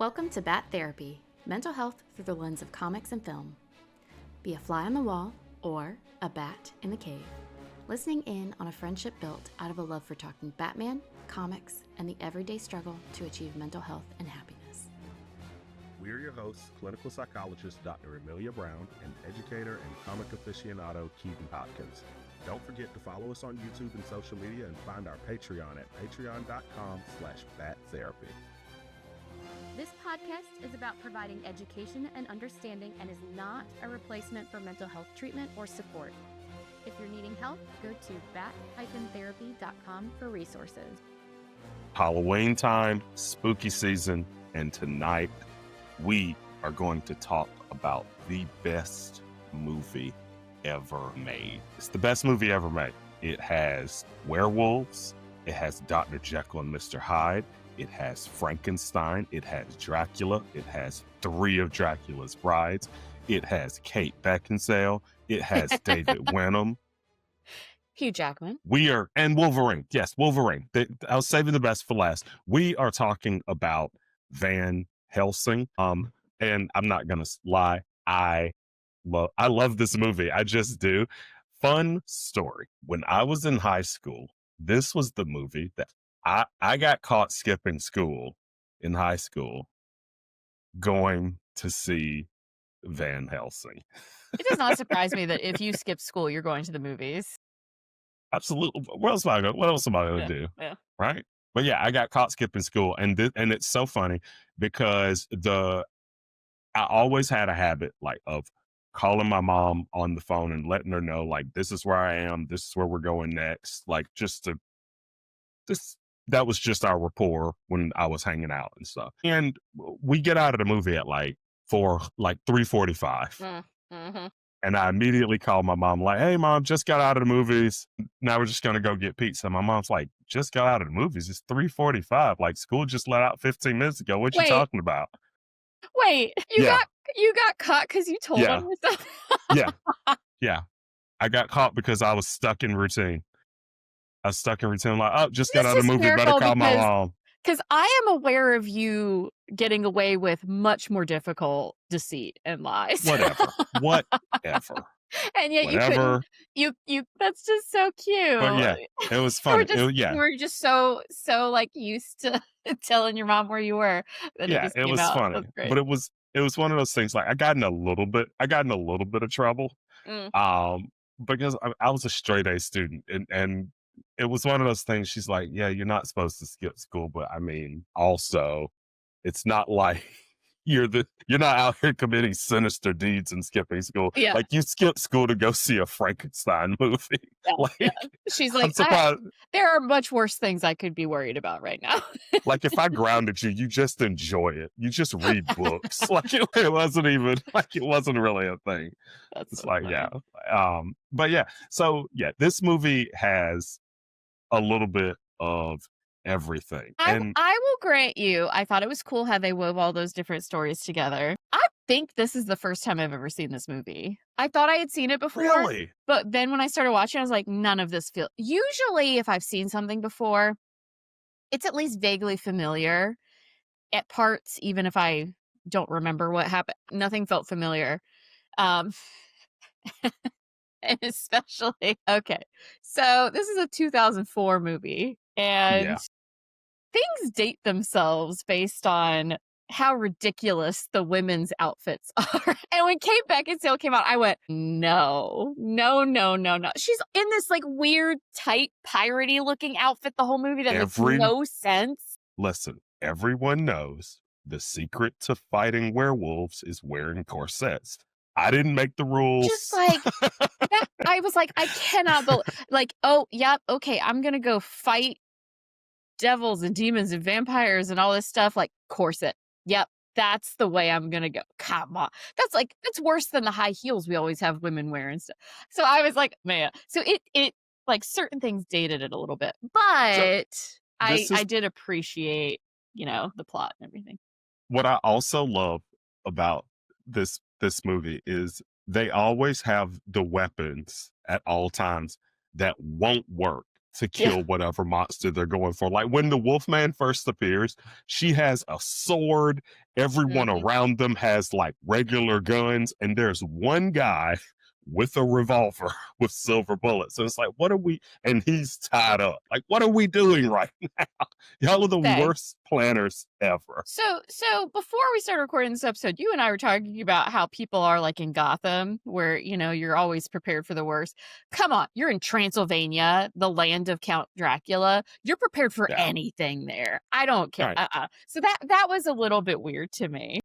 Welcome to Bat Therapy, mental health through the lens of comics and film. Be a fly on the wall or a bat in the cave, listening in on a friendship built out of a love for talking Batman, comics, and the everyday struggle to achieve mental health and happiness. We're your hosts, clinical psychologist Dr. Amelia Brown and educator and comic aficionado Keeden Hopkins. Don't forget to follow us on YouTube and social media and find our Patreon at patreon.com/battherapy. This podcast is about providing education and understanding and is not a replacement for mental health treatment or support. If you're needing help, go to bat-therapy.com for resources. Halloween time, spooky season, and tonight we are going to talk about the best movie ever made. It's the best movie ever made. It has werewolves, it has Dr. Jekyll and Mr. Hyde, it has Frankenstein, it has Dracula, it has 3 of Dracula's brides, it has Kate Beckinsale, it has David Wenham, Hugh Jackman. And Wolverine. Yes, Wolverine. I was saving the best for last. We are talking about Van Helsing. And I'm not gonna lie, I love this movie. I just do. Fun story. When I was in high school, this was the movie that I got caught skipping school in high school going to see Van Helsing. It does not surprise me that if you skip school, you're going to the movies. Absolutely. What else am I going to do? Yeah. Right? But yeah, I got caught skipping school, and it's so funny because I always had a habit of calling my mom on the phone and letting her know this is where I am, this is where we're going next, that was just our rapport when I was hanging out and stuff. And we get out of the movie at 3:45. Mm-hmm. And I immediately called my mom, hey, Mom, just got out of the movies. Now we're just going to go get pizza. My mom's like, just got out of the movies. It's 3:45. School just let out 15 minutes ago. What you talking about? Wait, you got caught because you told on yourself? Yeah. I got caught because I was stuck in routine. Just got out of the movie. Better call my mom. Because I am aware of you getting away with much more difficult deceit and lies. Whatever. And yet you couldn't. You. That's just so cute. But yeah, it was funny. You were just so used to telling your mom where you were. It was funny. But it was one of those things. I got in a little bit of trouble. Because I was a straight A student, and it was one of those things. She's like, yeah, you're not supposed to skip school, but I mean, also, it's not like you're not out here committing sinister deeds and skipping school. Yeah. You skip school to go see a Frankenstein movie. Yeah. She's like, there are much worse things I could be worried about right now. If I grounded you, you just enjoy it. You just read books. It wasn't even it wasn't really a thing. That's it's so funny. yeah. But yeah, so yeah, this movie has a little bit of everything. I will grant you, I thought it was cool how they wove all those different stories together. I think this is the first time I've ever seen this movie. I thought I had seen it before. Really? But then when I started watching, I was like, none of this feels... Usually, if I've seen something before, it's at least vaguely familiar at parts, even if I don't remember what happened. Nothing felt familiar. And especially... Okay. So, this is a 2004 movie. And things date themselves based on how ridiculous the women's outfits are. And when Kate Beckinsale came out, I went, no. She's in this weird, tight, piratey looking outfit the whole movie that makes no sense. Listen, everyone knows the secret to fighting werewolves is wearing corsets. I didn't make the rules. Just that, I was like, I cannot believe, oh, yeah, okay, I'm going to go fight devils and demons and vampires and all this stuff, corset. Yep, that's the way I'm going to go. Come on. That's worse than the high heels we always have women wear and stuff. So I was like, man. So it certain things dated it a little bit. But I did appreciate, the plot and everything. What I also love about this movie is they always have the weapons at all times that won't work to kill whatever monster they're going for. Like when the Wolfman first appears, she has a sword. Everyone Mhm. around them has like regular guns, and there's one guy with a revolver with silver bullets. So it's like, what are we? And he's tied up. Like, what are we doing right now? Y'all are the Say. worst planners ever. So before we started recording this episode, you and I were talking about how people are like in Gotham, where you're always prepared for the worst. Come on, you're in Transylvania, the land of Count Dracula. You're prepared for Yeah. anything there. I don't care. Right. So that was a little bit weird to me.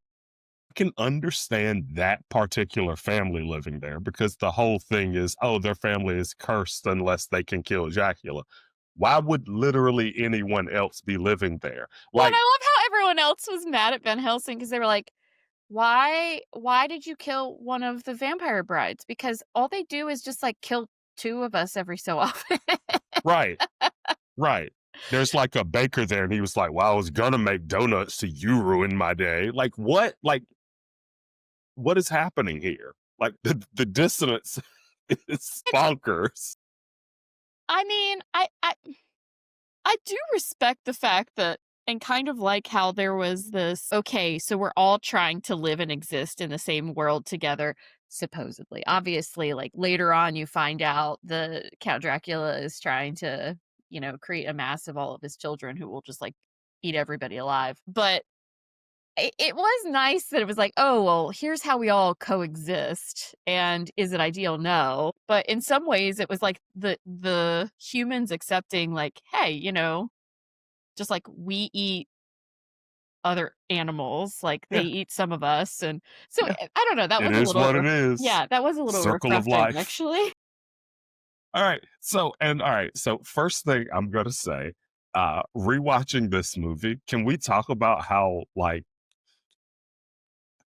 Can understand that particular family living there because the whole thing is, oh, their family is cursed unless they can kill Dracula. Why would literally anyone else be living there? Well, and Like, I love how everyone else was mad at Van Helsing because they were like, why did you kill one of the vampire brides? Because all they do is just like kill two of us every so often. right, right. There's like a baker there, and he was like, well, I was gonna make donuts to you ruin my day. Like, what? Like, what is happening here? Like, the dissonance is bonkers. I mean, I do respect the fact that, and kind of like how there was this, okay, so we're all trying to live and exist in the same world together, supposedly. Obviously, like later on, you find out the Count Dracula is trying to, create a mass of all of his children who will just like eat everybody alive. But it was nice that it was like, oh, well, here's how we all coexist. And is it ideal? No. But in some ways, it was like the humans accepting, like, hey, just like we eat other animals, like they Yeah, eat some of us. And so yeah. I don't know. That It was a is little, what it is. yeah, that was a little Circle of refreshing, life. actually. All right. So first thing I'm gonna say, rewatching this movie, can we talk about how like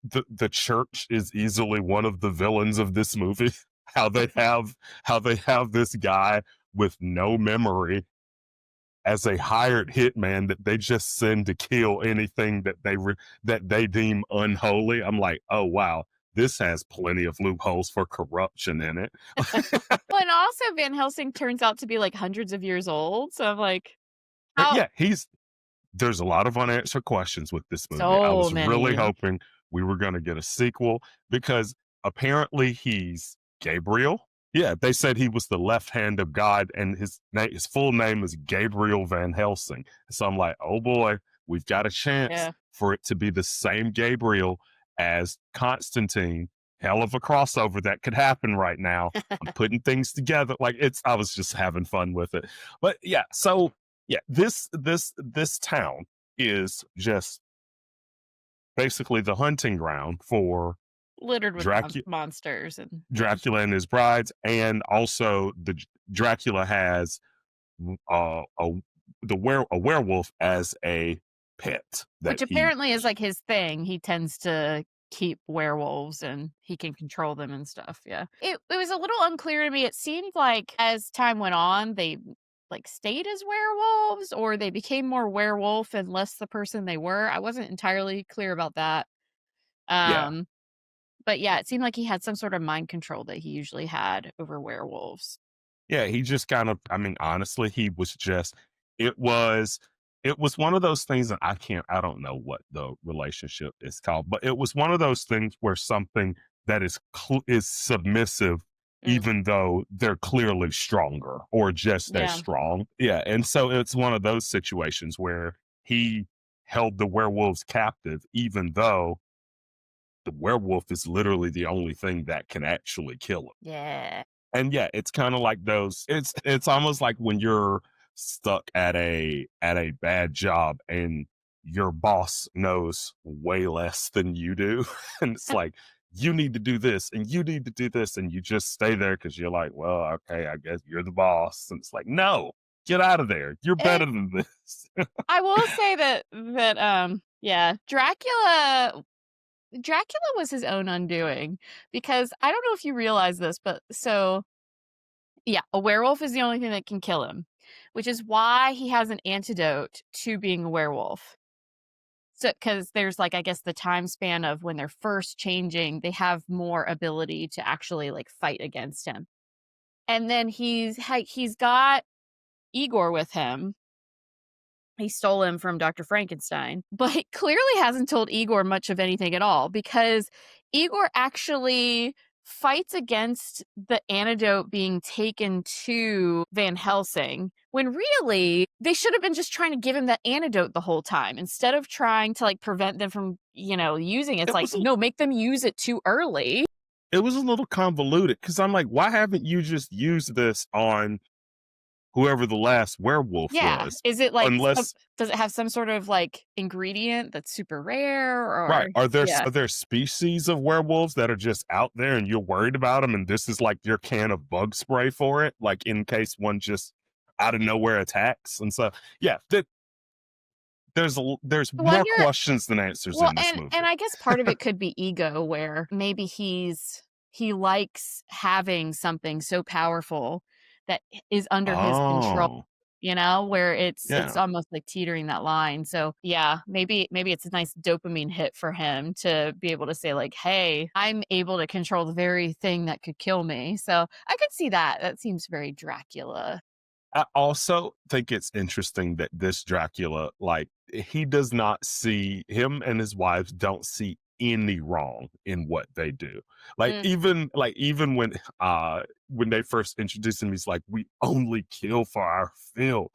the church is easily one of the villains of this movie? How they have this guy with no memory as a hired hitman that they just send to kill anything that they deem unholy. I'm like, oh wow, this has plenty of loopholes for corruption in it. Well, and also Van Helsing turns out to be like hundreds of years old. So I'm like, But how yeah, there's a lot of unanswered questions with this movie. I so was really many. hoping we were going to get a sequel because apparently he's Gabriel. Yeah, they said he was the left hand of God, and his full name is Gabriel Van Helsing. So I'm like, oh boy, we've got a chance Yeah. for it to be the same Gabriel as Constantine. Hell of a crossover that could happen right now. I'm putting things together. Like I was just having fun with it. But yeah, so yeah, this town is just basically the hunting ground for Littered with Dracula, monsters and Dracula and his brides, and also Dracula has a a werewolf as a pet that which apparently is like his thing. He tends to keep werewolves and he can control them and stuff. Yeah. It was a little unclear to me. It seemed like as time went on, they like stayed as werewolves or they became more werewolf and less the person they were. I wasn't entirely clear about that. yeah. Um, but yeah, it seemed like he had some sort of mind control that he usually had over werewolves. Yeah, he just kind of, I mean, honestly, he was just, it was, it was one of those things that I don't know what the relationship is called, but it was one of those things where something that is submissive, Mm, even though they're clearly stronger or just as yeah. strong. Yeah. And so it's one of those situations where he held the werewolves captive, even though the werewolf is literally the only thing that can actually kill him. Yeah. And yeah, it's kind of like those it's almost like when you're stuck at a bad job and your boss knows way less than you do and it's like you need to do this and you need to do this and you just stay there because you're like, well, okay, I guess you're the boss, and it's like, no, get out of there, you're better It, than this. I will say that yeah, Dracula was his own undoing because I don't know if you realize this, but so yeah, a werewolf is the only thing that can kill him, which is why he has an antidote to being a werewolf. So, because there's like, I guess the time span of when they're first changing, they have more ability to actually like fight against him. And then he's got Igor with him. He stole him from Dr. Frankenstein, but clearly hasn't told Igor much of anything at all, because Igor actually fights against the antidote being taken to Van Helsing, when really they should have been just trying to give him that antidote the whole time instead of trying to like prevent them from, using it. It's It like, was a, no, make them use it too early. it was a little convoluted because I'm like, why haven't you just used this on whoever the last werewolf Yeah. was? Is it like, Unless does it have some sort of like ingredient that's super rare, or, right, are there yeah. are there species of werewolves that are just out there and you're worried about them, and this is like your can of bug spray for it, like in case one just out of nowhere attacks? And so, yeah, there's I more wonder. questions than answers Well, in this and movie. I guess part of it could be ego, where maybe he likes having something so powerful that is under his control, Oh, where it's yeah. almost like teetering that line. So, yeah, maybe it's a nice dopamine hit for him to be able to say like, "Hey, I'm able to control the very thing that could kill me." So, I could see that. That seems very Dracula. I also think it's interesting that this Dracula, like, he does not see him and his wives don't see any wrong in what they do. Mm. Even when they first introduce him, he's like, we only kill for our fill.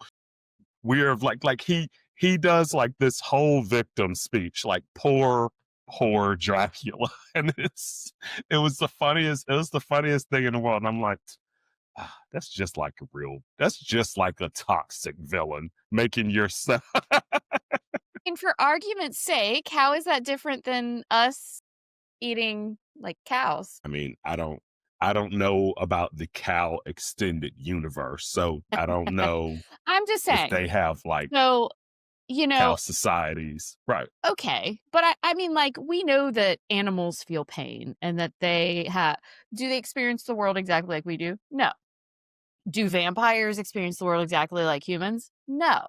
We're like he does like this whole victim speech, like poor Dracula. And it was the funniest thing in the world. And I'm like, that's just like a toxic villain making yourself. And for argument's sake, how is that different than us eating like cows? I mean, I don't know about the cow extended universe, so I don't know I'm just if saying. they have like So, cow societies. Right. okay. But I mean, like, we know that animals feel pain and that do they experience the world exactly like we do? No. Do vampires experience the world exactly like humans? No.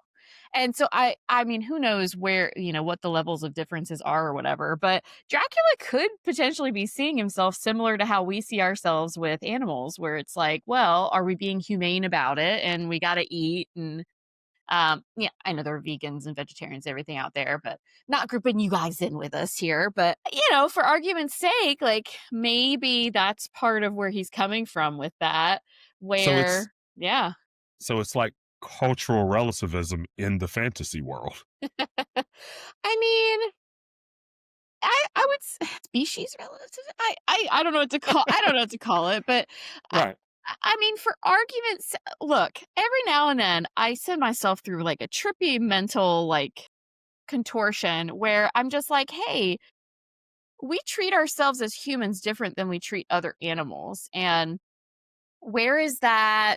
And so I mean, who knows where, what the levels of differences are or whatever, but Dracula could potentially be seeing himself similar to how we see ourselves with animals, where it's like, well, are we being humane about it? And we got to eat. And yeah, I know there are vegans and vegetarians, everything out there, but not grouping you guys in with us here. But, for argument's sake, like, maybe that's part of where he's coming from with that, So it's where, yeah. so it's like cultural relativism in the fantasy world. I mean, I would species relative. I don't know what to call. I don't know what to call it, but I, Right. I mean, for arguments, look. Every now and then, I send myself through like a trippy mental like contortion where I'm just like, hey, we treat ourselves as humans different than we treat other animals, and where is that?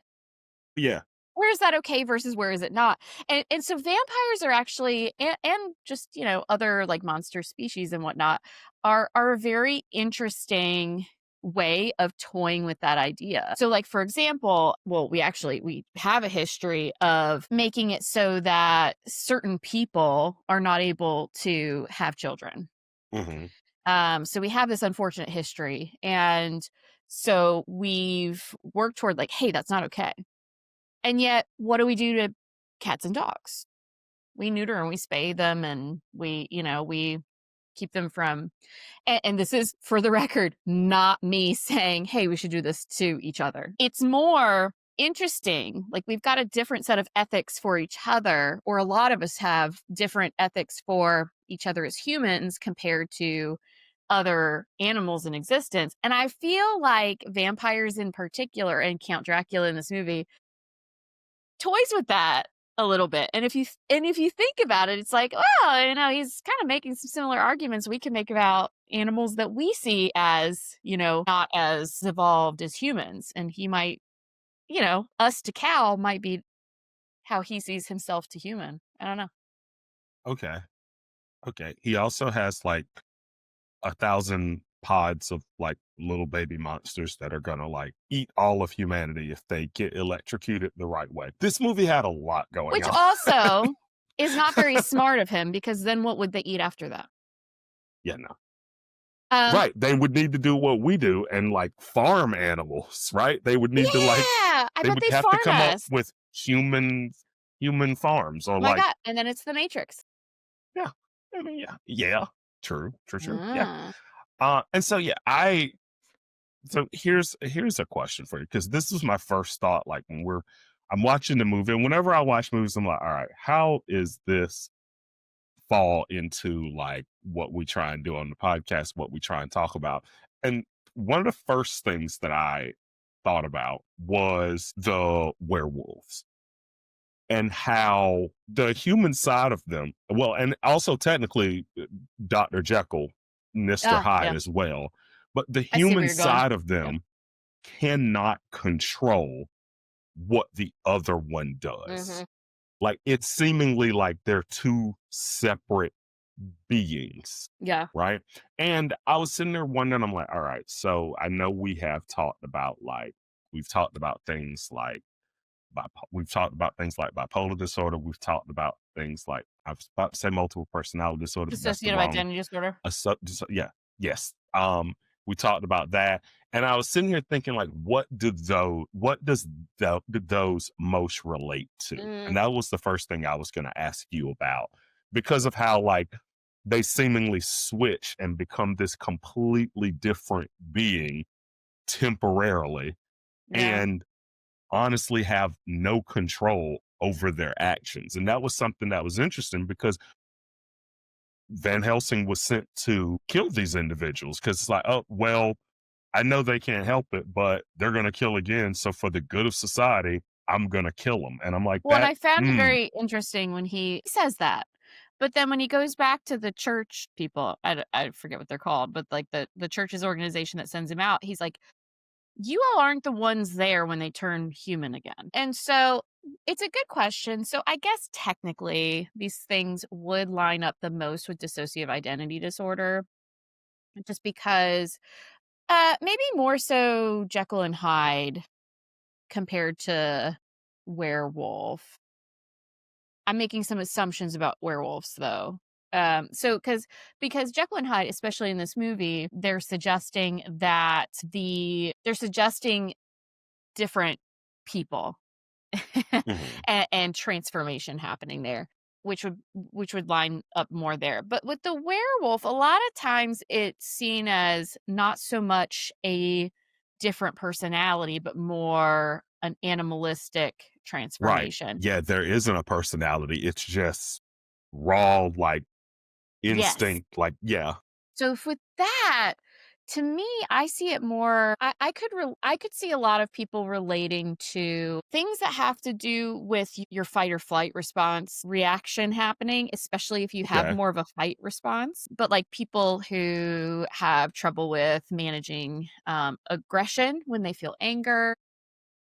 Yeah. Where is that okay versus where is it not? And so vampires are actually, and just, other like monster species and whatnot, are a very interesting way of toying with that idea. So like, for example, well, we have a history of making it so that certain people are not able to have children. Hmm. So we have this unfortunate history, and so we've worked toward like, hey, that's not okay. And yet, what do we do to cats and dogs? We neuter and we spay them, and we keep them from, and this is for the record, not me saying, hey, we should do this to each other. It's more interesting. Like, we've got a different set of ethics for each other, or a lot of us have different ethics for each other as humans compared to other animals in existence. And I feel like vampires in particular, and Count Dracula in this movie, toys with that a little bit. And if you think about it, it's like, well, he's kind of making some similar arguments we can make about animals that we see as, not as evolved as humans. And he might, us to cow might be how he sees himself to human. I don't know. Okay. Okay. He also has like 1,000 pods of like little baby monsters that are gonna like eat all of humanity if they get electrocuted the right way. This movie had a lot going Which on. also is not very smart of him, because then what would they eat after that? Yeah, no. Um, Right. They would need to do what we do and like farm animals, right? They would need to like yeah, I they bet would they have to farm come up us. with human farms or My like God. And then it's the Matrix. yeah. I mean, yeah. True. Yeah. Ah. And so yeah, here's a question for you because this was my first thought. Like when I'm watching the movie, and whenever I watch movies, I'm like, all right, how is this fall into like what we try and do on the podcast, what we try and talk about? And one of the first things that I thought about was the werewolves and how the human side of them, well, and also technically Dr. Jekyll, Mr. Ah, Hyde yeah. as well, but the I see where human you're going. side of Yeah. them cannot control what the other one does. Mm-hmm. Like it's seemingly like they're two separate beings, Yeah. right? And I was sitting there wondering, I'm like, all right, so I know we've talked about things like we've talked about things like bipolar disorder. We've talked about things like I was about to say multiple personality disorder, but that's the Dissociative wrong. identity disorder. Yeah, yes. We talked about that, and I was sitting here thinking, like, what does those most relate to? And Mm, that was the first thing I was going to ask you about because of how like they seemingly switch and become this completely different being temporarily, yeah. and honestly have no control over their actions. And that was something that was interesting because Van Helsing was sent to kill these individuals because it's like, oh, well, I know they can't help it, but they're going to kill again. So for the good of society, I'm going to kill them. And I'm like, Well, and that, I found it very interesting when he says that. But then when he goes back to the church people, I forget what they're called, but like the church's organization that sends him out, he's like, you all aren't the ones there when they turn human again. And so it's a good question. So I guess technically these things would line up the most with dissociative identity disorder, just because maybe more so Jekyll and Hyde compared to werewolf. I'm making some assumptions about werewolves though. So because Jekyll and Hyde, especially in this movie, they're suggesting different people mhm. and transformation happening there, which would line up more there. But with the werewolf, a lot of times it's seen as not so much a different personality, but more an animalistic Right. transformation. Yeah, there isn't a personality. It's just raw, like Yes. instinct. Like, yeah. So with that, to me, I see it more. I could see a lot of people relating to things that have to do with your fight or flight response reaction happening, especially if you have Okay. more of a fight response. But like people who have trouble with managing aggression when they feel anger,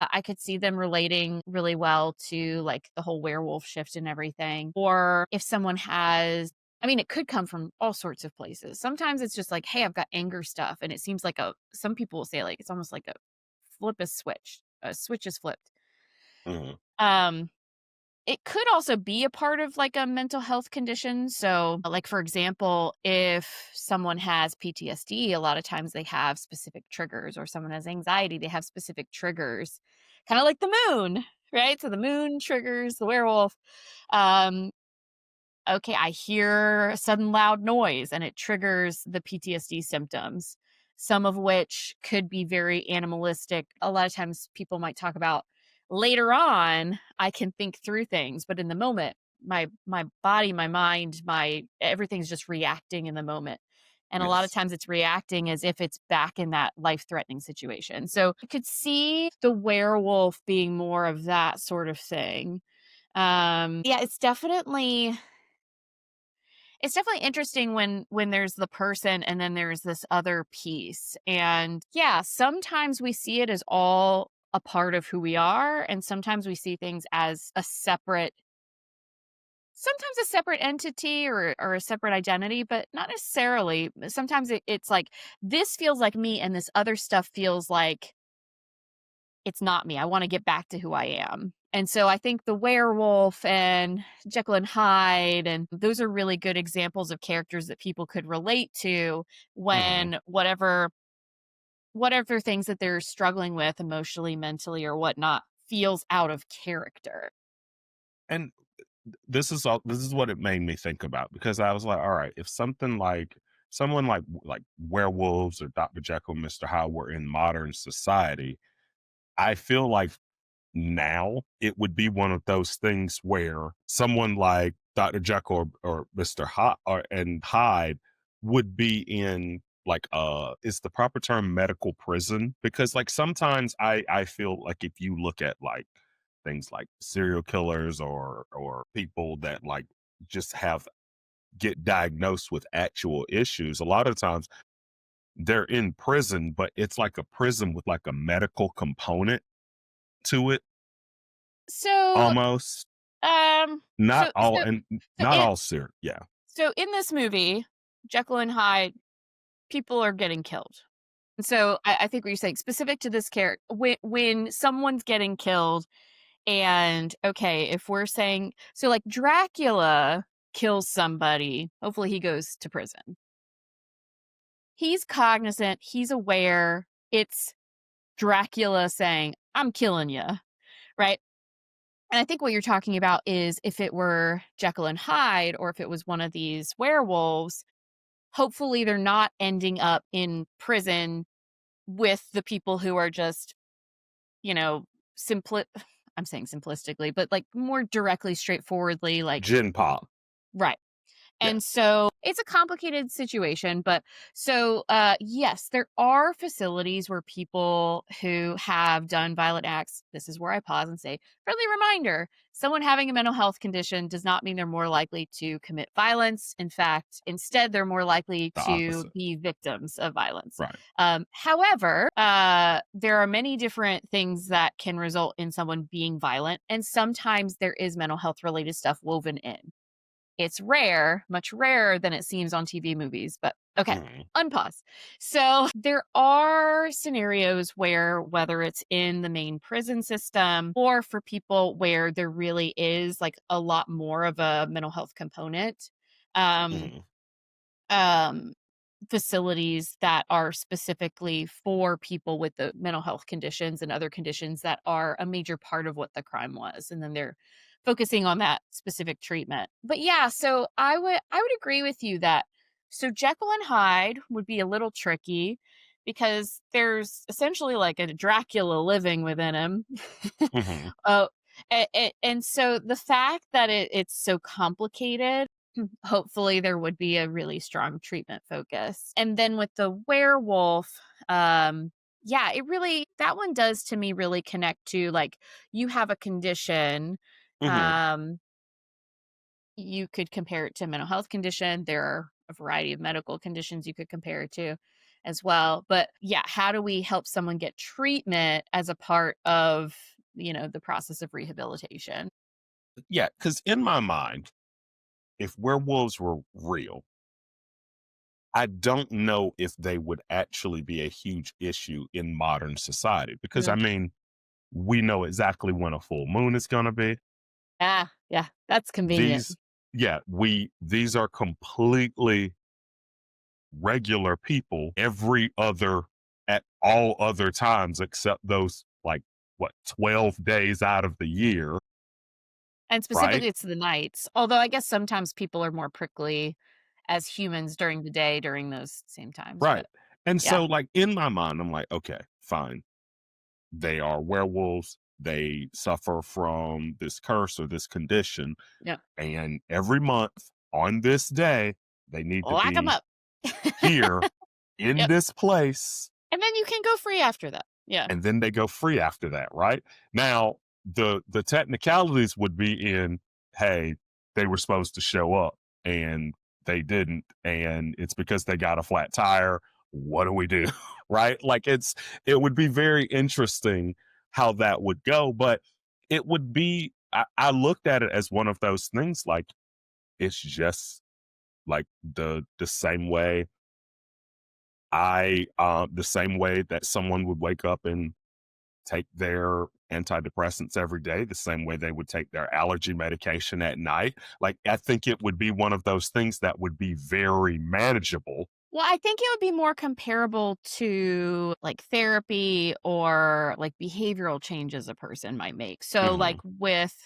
I could see them relating really well to like the whole werewolf shift and everything. Or if someone has, I mean, it could come from all sorts of places. Sometimes it's just like, hey, I've got anger stuff. And it seems like some people will say like, it's almost like a switch is flipped. Mhm. Um, it could also be a part of like a mental health condition. So, like, for example, if someone has PTSD, a lot of times they have specific triggers, or someone has anxiety, they have specific triggers, kind of like the moon, right? So, the moon triggers the werewolf. Um, okay, I hear a sudden loud noise and it triggers the PTSD symptoms, some of which could be very animalistic. A lot of times people might talk about later on, I can think through things, but in the moment, my body, my mind, my everything's just reacting in the moment. And a lot of Yes. times it's reacting as if it's back in that life-threatening situation. So I could see the werewolf being more of that sort of thing. Yeah, it's definitely interesting when there's the person and then there's this other piece. And yeah, sometimes we see it as all a part of who we are, and sometimes we see things as sometimes a separate entity or a separate identity, but not necessarily. Sometimes it's like this feels like me and this other stuff feels like it's not me. I want to get back to who I am. And so I think the werewolf and Jekyll and Hyde, and those are really good examples of characters that people could relate to Mhm. when whatever things that they're struggling with emotionally, mentally, or whatnot feels out of character. And this is what it made me think about, because I was like, all right, if someone like werewolves or Dr. Jekyll and Mr. Hyde were in modern society, I feel like now it would be one of those things where someone like Dr. Jekyll or Mr. Hyde would be in, like, is the proper term medical prison? Because like sometimes I feel like if you look at like things like serial killers or people that like just have get diagnosed with actual issues, a lot of times they're in prison, but it's like a prison with like a medical component to it So, almost. um, Not so all, so and so not in all ser yeah. so in this movie, Jekyll and Hyde, people are getting killed. And so I think what you're saying, specific to this character, when someone's getting killed, and okay, if we're saying so, like Dracula kills somebody, hopefully he goes to prison. He's cognizant, he's aware. It's Dracula saying, "I'm killing you," right? And I think what you're talking about is if it were Jekyll and Hyde, or if it was one of these werewolves, hopefully they're not ending up in prison with the people who are just, you know, simpli I'm saying simplistically, but like more directly, straightforwardly, like, Gin pop. right. Yeah. And so it's a complicated situation, but so yes, there are facilities where people who have done violent acts, this is where I pause and say, friendly reminder, someone having a mental health condition does not mean they're more likely to commit violence. In fact, instead, they're more likely The to opposite. be victims of violence. Right. However, there are many different things that can result in someone being violent, and sometimes there is mental health related stuff woven in. It's rare, much rarer than it seems on TV movies, but okay, Mhm. unpause. So there are scenarios where, whether it's in the main prison system or for people where there really is like a lot more of a mental health component, um, Mhm. um, facilities that are specifically for people with the mental health conditions and other conditions that are a major part of what the crime was, and then they're focusing on that specific treatment. But yeah, so I would agree with you that so Jekyll and Hyde would be a little tricky because there's essentially like a Dracula living within him. Mhm. Oh, and so the fact that it's so complicated, hopefully there would be a really strong treatment focus. And then with the werewolf, yeah, it really, that one does to me really connect to like, you have a condition, Mhm. um you could compare it to a mental health condition. There are a variety of medical conditions you could compare it to as well. But yeah, how do we help someone get treatment as a part of, the process of rehabilitation? Yeah, because in my mind, if werewolves were real, I don't know if they would actually be a huge issue in modern society, because I Mm. mean, we know exactly when a full moon is gonna be. Ah, yeah, that's convenient. These yeah, these are completely regular people at all other times except those, like, what, 12 days out of the year, And right? specifically, it's the nights. Although I guess sometimes people are more prickly as humans during the day during those same times. Right. But And yeah, so, like, in my mind, I'm like, okay, fine. They are werewolves. They suffer from this curse or this condition. yeah, And every month on this day, they need to lock them be up. here in Yep. this place, And then you can go free after that. Yeah. and then they go free after that, right? Now, the technicalities would be in, hey, they were supposed to show up and they didn't, and it's because they got a flat tire. What do we do? Right? Like, it would be very interesting how that would go, but it would be I looked at it as one of those things, like, it's just like the same way the same way that someone would wake up and take their antidepressants every day, the same way they would take their allergy medication at night. Like, I think it would be one of those things that would be very manageable. Well, I think it would be more comparable to like therapy or like behavioral changes a person might make. So like Hmm. with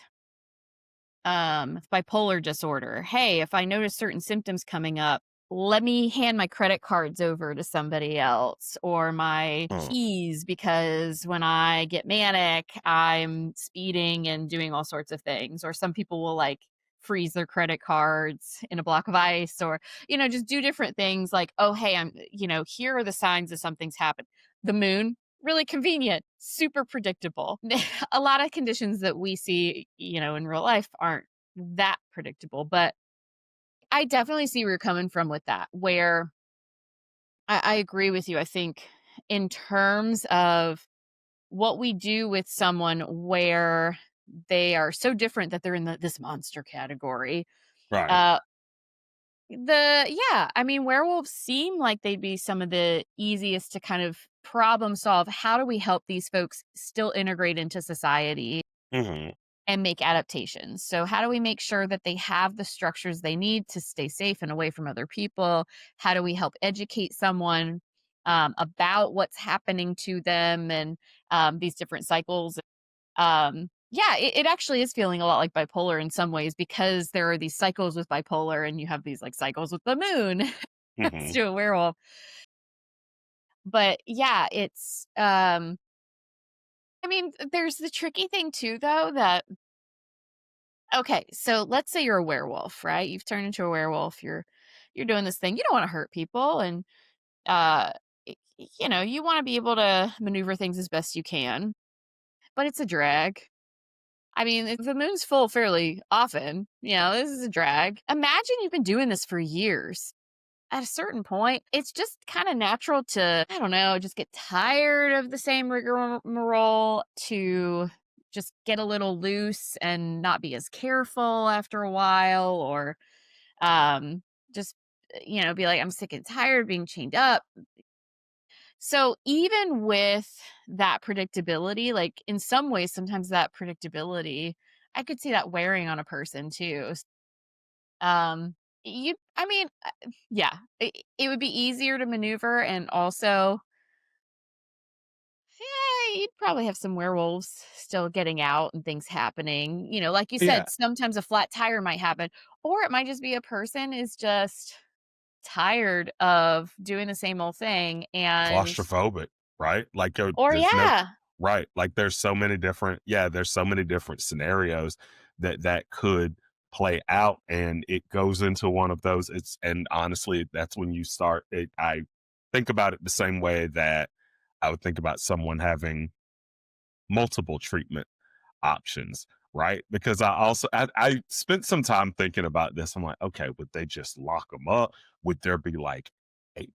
bipolar disorder, hey, if I notice certain symptoms coming up, let me hand my credit cards over to somebody else or my Mm. keys, because when I get manic, I'm speeding and doing all sorts of things. Or some people will like freeze their credit cards in a block of ice, or just do different things like, oh hey, here are the signs that something's happened. The moon, really convenient, super predictable. A lot of conditions that we see, in real life aren't that predictable, but I definitely see where you're coming from with that, where I agree with you. I think in terms of what we do with someone where they are so different that they're in this monster category. Right. Uh, I mean, werewolves seem like they'd be some of the easiest to kind of problem solve. How do we help these folks still integrate into society Hmm. and make adaptations? So, how do we make sure that they have the structures they need to stay safe and away from other people? How do we help educate someone about what's happening to them and these different cycles? Yeah, it actually is feeling a lot like bipolar in some ways, because there are these cycles with bipolar and you have these like cycles with the moon as Hmm. to a werewolf. But yeah, I mean, there's the tricky thing too, though, that okay, so let's say you're a werewolf, right? You've turned into a werewolf. You're doing this thing. You don't want to hurt people, and uh, you want to be able to maneuver things as best you can. But it's a drag. I mean, if the moon's full fairly often. This is a drag. Imagine you've been doing this for years. At a certain point, it's just kind of natural to, I don't know, just get tired of the same rigmarole, to just get a little loose and not be as careful after a while, or just, be like, I'm sick and tired of being chained up. So even with that predictability, like in some ways, sometimes that predictability, I could see that wearing on a person too. Um, I mean, yeah, it would be easier to maneuver, and also, yeah, you'd probably have some werewolves still getting out and things happening. Like you Yeah. said, sometimes a flat tire might happen, or it might just be a person is just tired of doing the same old thing, and Claustrophobic, right? Like, or there's no yeah, right. Like, there's so many different scenarios that could play out, and it goes into one of those. And honestly, that's when you start. I think about it the same way that I would think about someone having multiple treatment options, right? Because I spent some time thinking about this. I'm like, okay, would they just lock them up? Would there be like a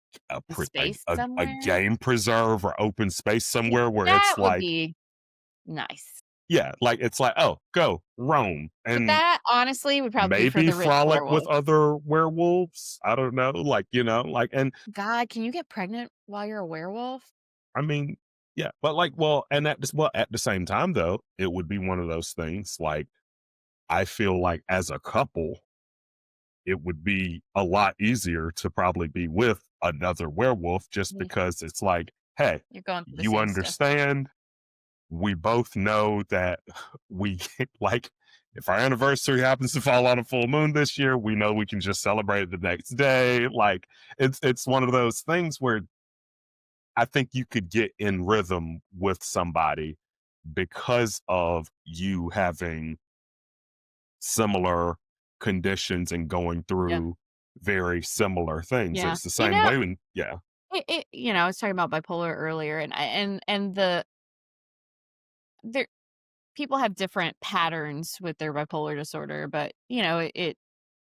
the space a somewhere. game preserve or open space somewhere where That it's would like, be nice. yeah, like it's like, oh, go roam But and that honestly would probably be for maybe the rich frolic with werewolf. other werewolves. I don't know, like like, and God, can you get pregnant while you're a werewolf? I mean, yeah, but like, and at the same time though, it would be one of those things. Like, I feel like as a couple, it would be a lot easier to probably be with another werewolf just Mm, because it's like, hey, you're going through the you same stuff. understand. We both know that we like if our anniversary happens to fall on a full moon this year, we know we can just celebrate the next day. Like it's one of those things where I think you could get in rhythm with somebody because of you having similar conditions and going Yeah. through very similar things. Yeah. It's the same way when, yeah. I was talking about bipolar earlier, and there people have different patterns with their bipolar disorder, but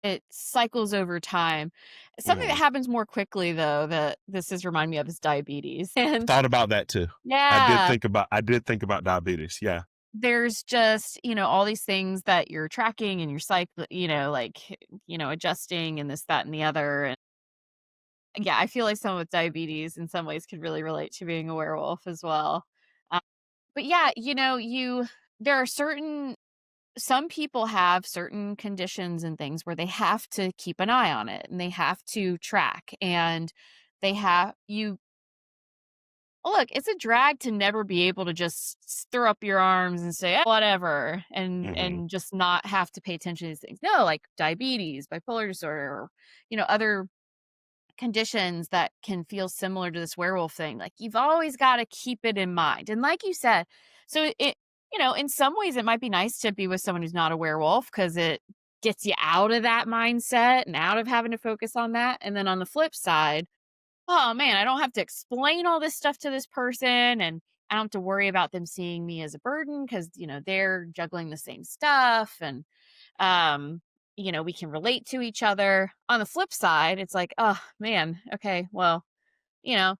it cycles over time. Something that Mhm. happens more quickly, though, that this has reminded me of, is diabetes. And Thought about that too. yeah, I did think about diabetes. Yeah. there's just, all these things that you're tracking and you're cycle, like, adjusting and this, that, and the other. And yeah, I feel like someone with diabetes in some ways could really relate to being a werewolf as well. Uh, but yeah, there are certain some people have certain conditions and things where they have to keep an eye on it and they have to track and they have you look, it's a drag to never be able to just throw up your arms and say, whatever, Hmm. and just not have to pay attention to these things. No, like diabetes, bipolar disorder, or, other conditions that can feel similar to this werewolf thing. Like you've always got to keep it in mind. And like you said, so in some ways it might be nice to be with someone who's not a werewolf because it gets you out of that mindset and out of having to focus on that. And then on the flip side, oh man, I don't have to explain all this stuff to this person, and I don't have to worry about them seeing me as a burden because, they're juggling the same stuff, and um we can relate to each other. On the flip side, it's like, oh man, okay, well, you know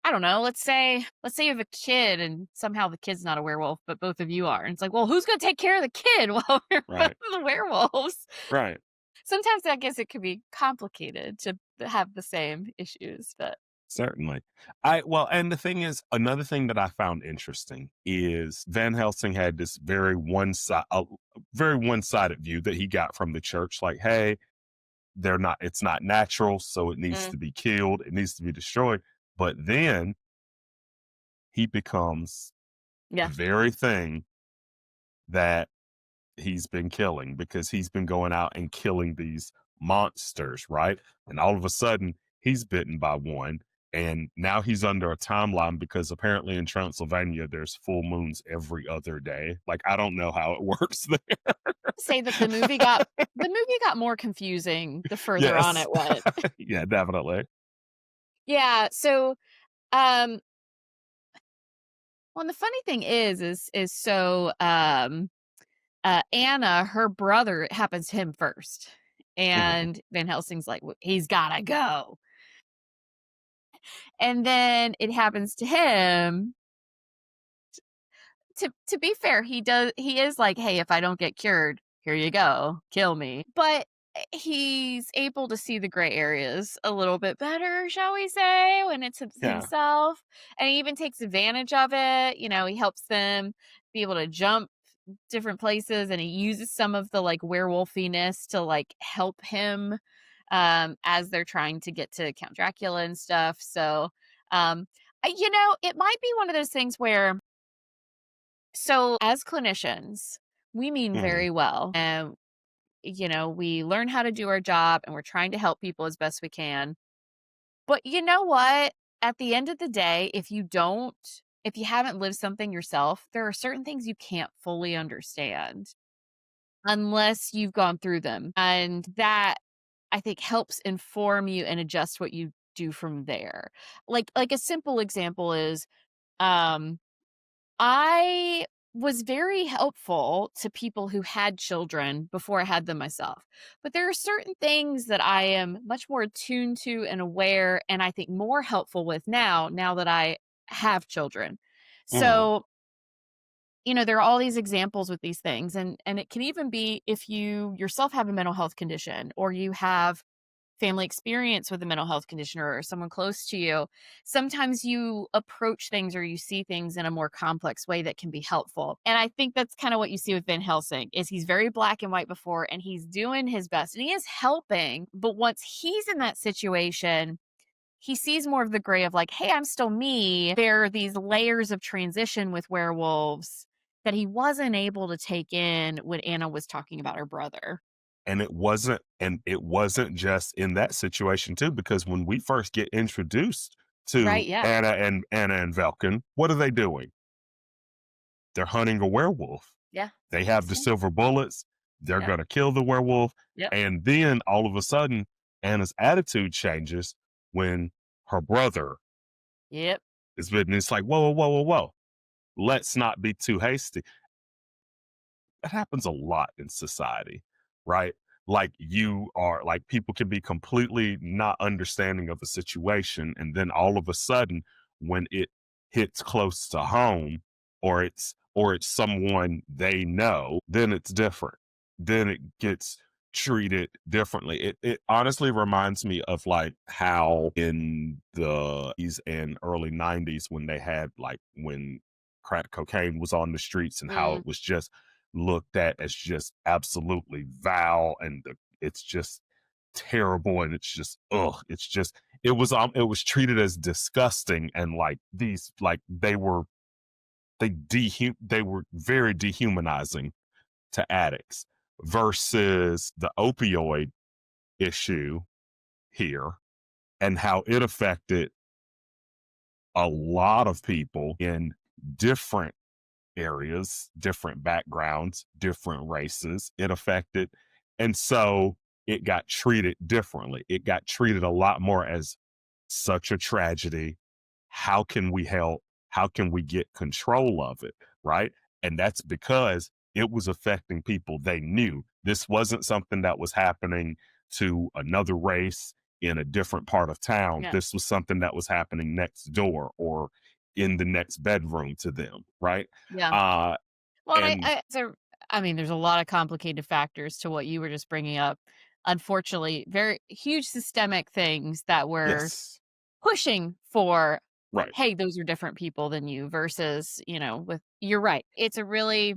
I don't know, let's say you have a kid and somehow the kid's not a werewolf but both of you are, and it's like, well, who's going to take care of the kid while we're both Right. the werewolves? Right. Sometimes I guess it could be complicated to have the same issues, but Certainly. Well, and the thing is, another thing that I found interesting is Van Helsing had this very one-sided view that he got from the church. Like, hey, it's not natural, so it needs mm, to be killed, it needs to be destroyed. But then he becomes the yeah. very thing that he's been killing because he's been going out and killing these monsters, right? And all of a sudden, he's bitten by one. And now he's under a timeline because apparently in Transylvania, there's full moons every other day. Like, I don't know how it works there. Say that the movie got more confusing the further on Yes. it went. Yeah, definitely. Yeah, so, um well, and the funny thing is so, Anna, her brother, it happens to him first, Hmm. and Van Helsing's like, "W he's gotta go." And then it happens to him. To be fair, he is like, "Hey, if I don't get cured, here you go, kill me." But, he's able to see the gray areas a little bit better, shall we say, when it's Yeah. himself, and he even takes advantage of it. He helps them be able to jump different places, and he uses some of the, like, werewolfiness to, like, help him, as they're trying to get to Count Dracula and stuff. So, it might be one of those things where, so as clinicians, we mean Hmm. very well, and we learn how to do our job and we're trying to help people as best we can. But you know what? At the end of the day, if you haven't lived something yourself, there are certain things you can't fully understand unless you've gone through them. And that, I think, helps inform you and adjust what you do from there. Like a simple example is, um I was very helpful to people who had children before I had them myself. But there are certain things that I am much more attuned to and aware, and I think more helpful with now that I have children. Hmm. So, there are all these examples with these things, and it can even be if you yourself have a mental health condition or you have family experience with a mental health condition or someone close to you. Sometimes you approach things or you see things in a more complex way that can be helpful. And I think that's kind of what you see with Van Helsing is he's very black and white before, and he's doing his best and he is helping. But once he's in that situation, he sees more of the gray of like, hey, I'm still me. There are these layers of transition with werewolves that he wasn't able to take in when Anna was talking about her brother. And it wasn't just in that situation too, because when we first get introduced to Right. Yeah. Anna and Velkin, what are they doing? They're hunting a werewolf. Yeah. They have the Same. silver bullets. They're Yep. gonna kill the werewolf. Yep. And then all of a sudden, Anna's attitude changes when her brother Yep. is bitten. It's like, whoa, whoa, whoa, whoa, whoa. Let's not be too hasty. That happens a lot in society, right? Like people can be completely not understanding of a situation. And then all of a sudden, when it hits close to home or it's someone they know, then it's different. Then it gets treated differently. It honestly reminds me of like how in the 80s and early 90s when they had like when crack cocaine was on the streets and how Mm. it was just looked at as just absolutely vile, and it's just terrible, and it's just it was treated as disgusting, and like these like they were very dehumanizing to addicts versus the opioid issue here and how it affected a lot of people in different areas, different backgrounds, different races it affected. And so it got treated differently. It got treated a lot more as such a tragedy. How can we help? How can we get control of it? Right. And that's because it was affecting people they knew. This wasn't something that was happening to another race in a different part of town. Yeah. This was something that was happening next door or in the next bedroom to them. Right. Yeah. Uh, Well, and and I mean, there's a lot of complicated factors to what you were just bringing up. Unfortunately, very huge systemic things that were yes, pushing for, right. hey, those are different people than you versus, with you're right. It's a really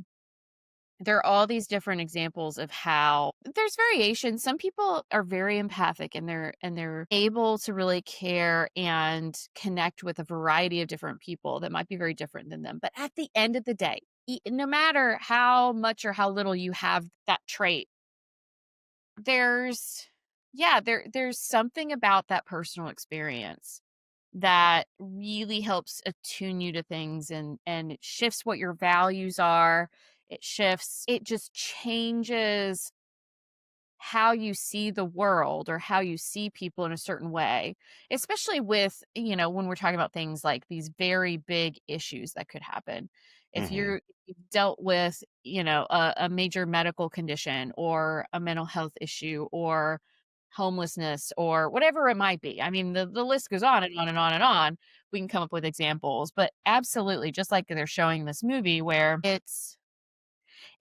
there are all these different examples of how there's variation. Some people are very empathic and they're able to really care and connect with a variety of different people that might be very different than them. But at the end of the day, no matter how much or how little you have that trait, there's there's something about that personal experience that really helps attune you to things, and it shifts what your values are. It just changes how you see the world or how you see people in a certain way, especially with, when we're talking about things like these very big issues that could happen. If Hmm. you've dealt with, a major medical condition or a mental health issue or homelessness or whatever it might be. I mean, the list goes on and on and on and on. We can come up with examples, but absolutely, just like they're showing this movie where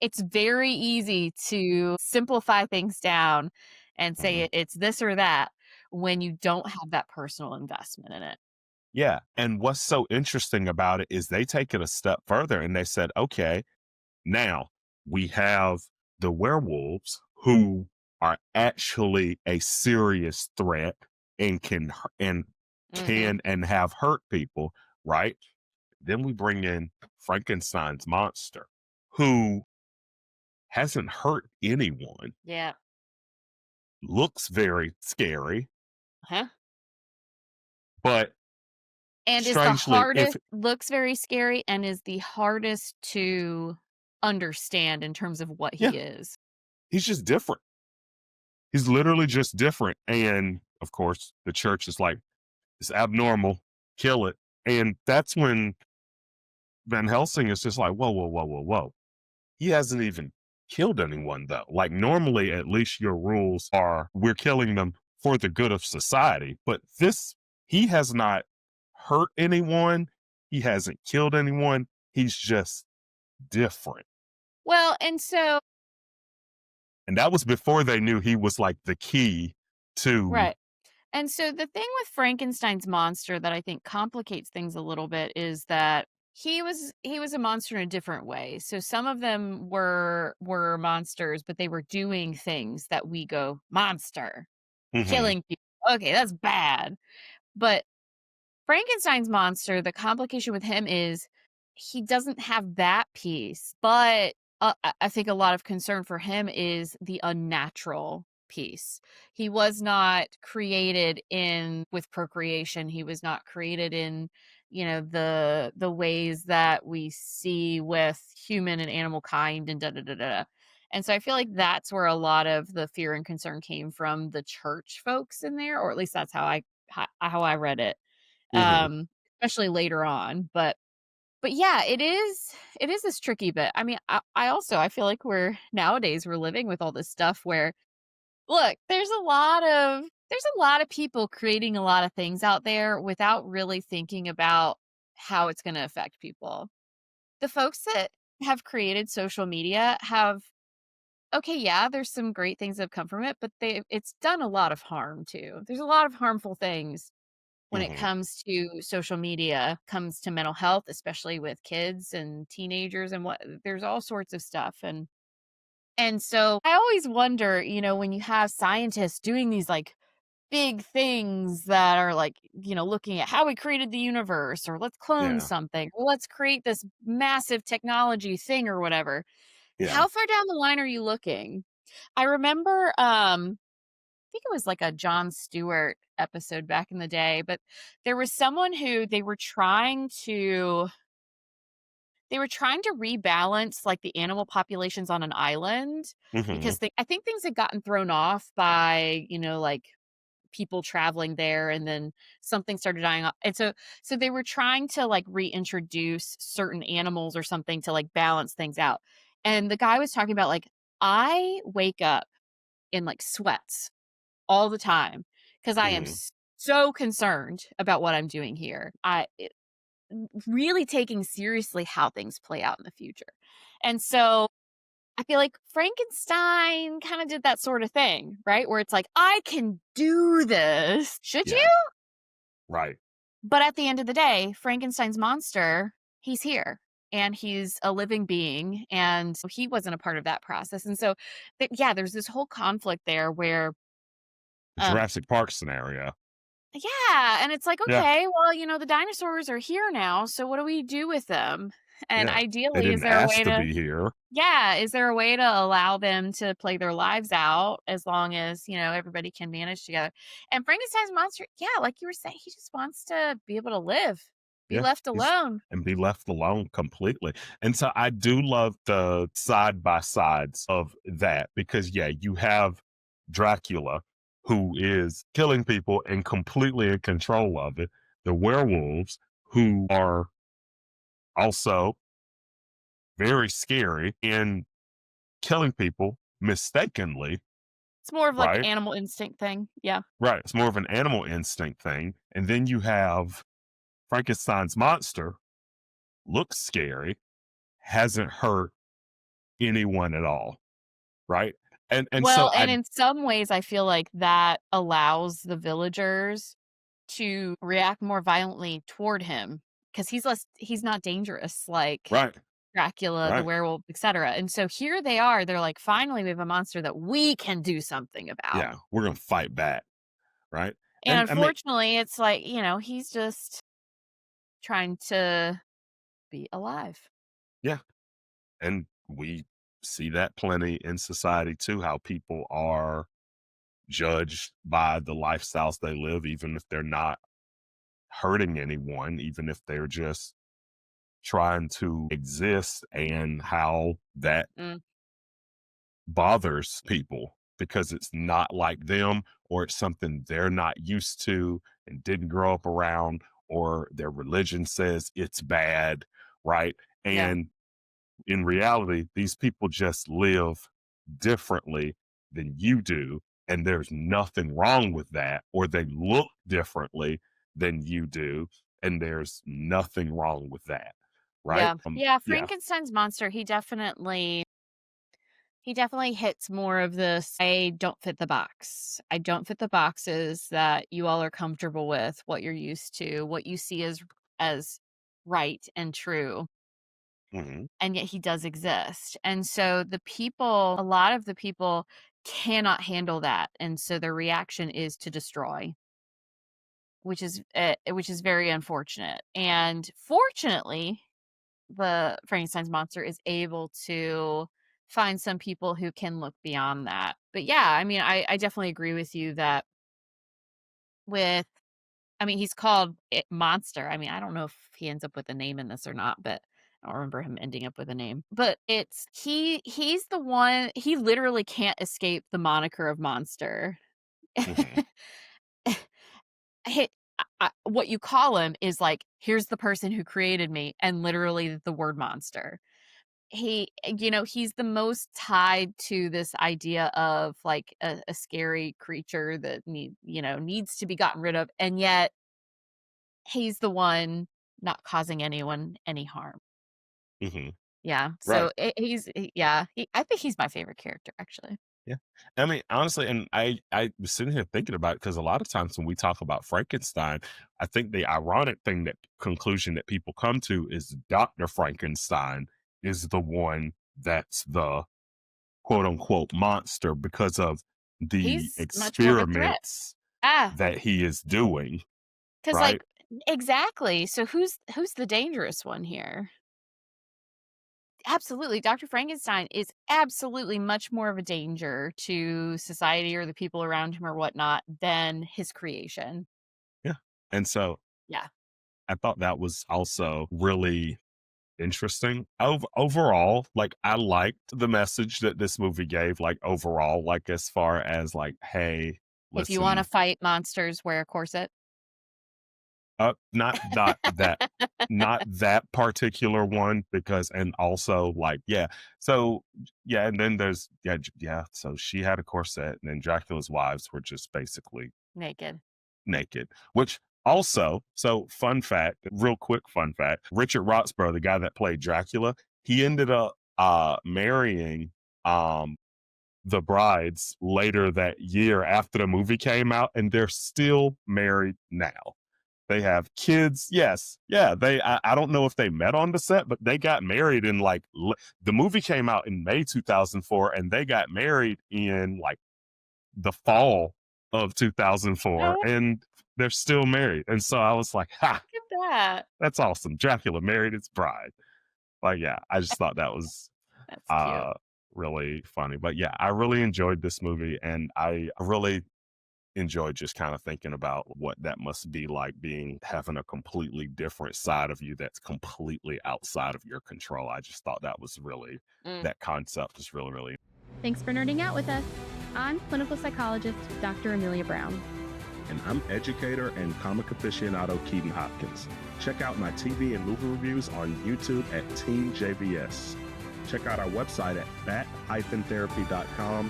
it's very easy to simplify things down and say Hmm. it's this or that when you don't have that personal investment in it. Yeah. And what's so interesting about it is they take it a step further and they said, okay, now we have the werewolves who are actually a serious threat and Mhm. and have hurt people, right? Then we bring in Frankenstein's monster, who hasn't hurt anyone, Yeah. looks very scary, Huh? but And is the strangely, if hardest looks very scary and is the hardest to understand in terms of what yeah, he is. he's just different. He's literally just different. And of course, the church is like, it's abnormal, kill it. And that's when Van Helsing is just like, whoa, whoa, whoa, whoa, whoa. He hasn't even killed anyone, though. Like, normally, at least your rules are we're killing them for the good of society. But he has not hurt anyone. He hasn't killed anyone. He's just different. Well, and so And that was before they knew he was like the key to. right. And so the thing with Frankenstein's monster that I think complicates things a little bit is that he was a monster in a different way. So some of them were monsters, but they were doing things that we go monster, Mhm, killing people. Okay, that's bad. But Frankenstein's monster, the complication with him is he doesn't have that piece, but I think a lot of concern for him is the unnatural piece. He was not created in with procreation. He was not created in, the ways that we see with human and animal kind and da da da da. And so I feel like that's where a lot of the fear and concern came from the church folks in there, or at least that's how I read it, mhm. especially later on. But yeah, it is this tricky bit. I mean, I feel like we're living with all this stuff where look, there's a lot of people creating a lot of things out there without really thinking about how it's going to affect people. The folks that have created social media have okay, yeah, there's some great things that have come from it, but it's done a lot of harm too. There's a lot of harmful things when it Hmm. comes to social media, comes to mental health, especially with kids and teenagers and what there's all sorts of stuff. And so I always wonder, when you have scientists doing these like big things that are like, looking at how we created the universe or let's clone Yeah. something or let's create this massive technology thing or whatever. Yeah. How far down the line are you looking? I remember I think it was like a Jon Stewart episode back in the day, but there was someone who they were trying to rebalance like the animal populations on an island Hmm. because I think things had gotten thrown off by, like people traveling there and then something started dying off. And so they were trying to like reintroduce certain animals or something to like balance things out. And the guy was talking about like I wake up in like sweats all the time because I am Hmm. so concerned about what I'm doing here. Really taking seriously how things play out in the future. And so I feel like Frankenstein kind of did that sort of thing, right? Where it's like, I can do this. Should you? Yeah. Right. But at the end of the day, Frankenstein's monster, he's here and he's a living being. And he wasn't a part of that process. And so, yeah, there's this whole conflict there where, The um, Jurassic Park scenario. yeah, and it's like, Yeah. okay, well, the dinosaurs are here now, so what do we do with them? And Yeah. They ideally, is didn't there a ask way to to be here. yeah, is there a way to allow them to play their lives out as long as, everybody can manage together? And Frankenstein's monster, yeah, like you were saying, he just wants to be able to live, be Yeah. left He's alone. and be left alone completely. And so I do love the side by sides of that because yeah, you have Dracula who is killing people and completely in control of it. The werewolves who are also very scary and killing people mistakenly, It's more of like the right? animal instinct thing. Yeah. Right. It's more of an animal instinct thing. And then you have Frankenstein's monster, looks scary, hasn't hurt anyone at all, right? And so Well, and in some ways, I feel like that allows the villagers to react more violently toward him because he's not dangerous like right, Dracula, the right. werewolf, etc. And so here they are. They're like, finally, we have a monster that we can do something about. Yeah, we're gonna fight back, right? And And I mean, unfortunately, it's like, he's just trying to be alive. yeah, and we see that plenty in society too, how people are judged by the lifestyles they live, even if they're not hurting anyone, even if they're just trying to exist, and how that Mm, bothers people because it's not like them or it's something they're not used to and didn't grow up around or their religion says it's bad, right? yeah, And in reality, these people just live differently than you do. And there's nothing wrong with that, or they look differently than you do. And there's nothing wrong with that, right? yeah, yeah. Yeah. Frankenstein's monster. He definitely hits more of this. I don't fit the box. I don't fit the boxes that you all are comfortable with, what you're used to, what you see as right and true. Hmm. And yet he does exist. And so a lot of the people cannot handle that. And so their reaction is to destroy, which is very unfortunate. And fortunately, the Frankenstein's monster is able to find some people who can look beyond that. But yeah, I mean, I definitely agree with you that with I mean, he's called it Monster. I mean, I don't know if he ends up with a name in this or not, but I don't remember him ending up with a name. But he's the one he literally can't escape the moniker of Monster. Hmm. Hi what you call him is like, "Here's the person who created me," and literally the word monster. He's the most tied to this idea of, like, a scary creature that needs to be gotten rid of, and yet he's the one not causing anyone any harm. Hmm. Yeah, Right. so I think he's my favorite character, actually. Yeah. I mean, honestly, and I was sitting here thinking about it because a lot of times when we talk about Frankenstein, I think the ironic thing that conclusion that people come to is Dr. Frankenstein is the one that's the quote unquote monster because of the He's much more of a threat. experiments Ah, that he is doing, because right? like exactly. So who's the dangerous one here? Absolutely, Dr. Frankenstein is absolutely much more of a danger to society or the people around him or whatnot than his creation. Yeah. And so Yeah. I thought that was also really interesting. Overall, like I liked the message that this movie gave, like overall, like as far as like, hey, If you wanna listen, fight monsters, wear a corset. not that particular one because and also like yeah so yeah and then there's yeah so she had a corset and then Dracula's wives were just basically Naked. naked, which also, so fun fact, real quick fun fact, Richard Roxburgh, the guy that played Dracula, he ended up marrying um the brides later that year after the movie came out, and they're still married now. They have kids. Yes. Yeah. I don't know if they met on the set, but they got married in like, the movie came out in May 2004 and they got married in like the fall of 2004 Oh, and they're still married. And so I was like, ha, look at that. that's awesome. Dracula married his bride. Like, yeah, I just thought that was That's cute. uh really funny. But yeah, I really enjoyed this movie and I really enjoyed just kind of thinking about what that must be like being having a completely different side of you that's completely outside of your control. I just thought that was really Mm. that concept was really, really. Thanks for nerding out with us. I'm clinical psychologist Dr. Amelia Brown. And I'm educator and comic aficionado Keeden Hopkins. Check out my TV and movie reviews on YouTube at Team JVS. Check out our website at bat-therapy.com,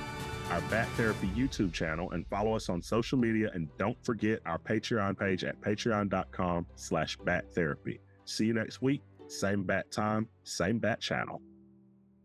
our Bat Therapy YouTube channel, and follow us on social media. And don't forget our Patreon page at patreon.com/bat therapy. See you next week. Same bat time, same bat channel.